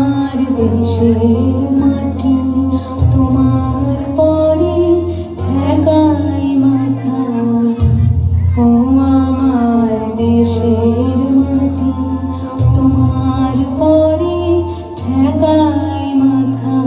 আমার দেশের মাটি তোমার পরে ঠেকাই মাথা। ও আমার দেশের মাটি তোমার পরে ঠেকাই মাথা।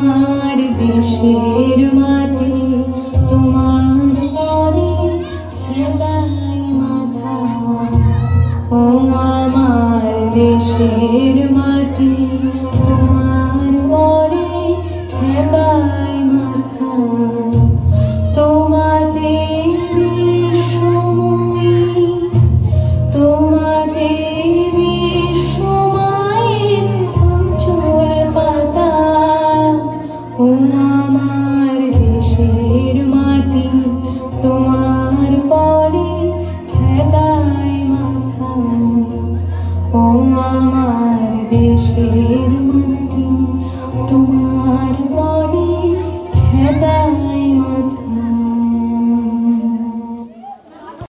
আমার দেশের মাটি তোমার পরে ঠেকাই মাথা। ও আমার দেশের মাটি তোমার পরে ঠেকাই মাথা। তোমাদের বিশ্বময়ী তোমাদের বিশ্বময়ের আঁচল পাতা। ও আমার দেশের মাটি তোমার পরে ঠেকাই মাথা। ও আমার দেশের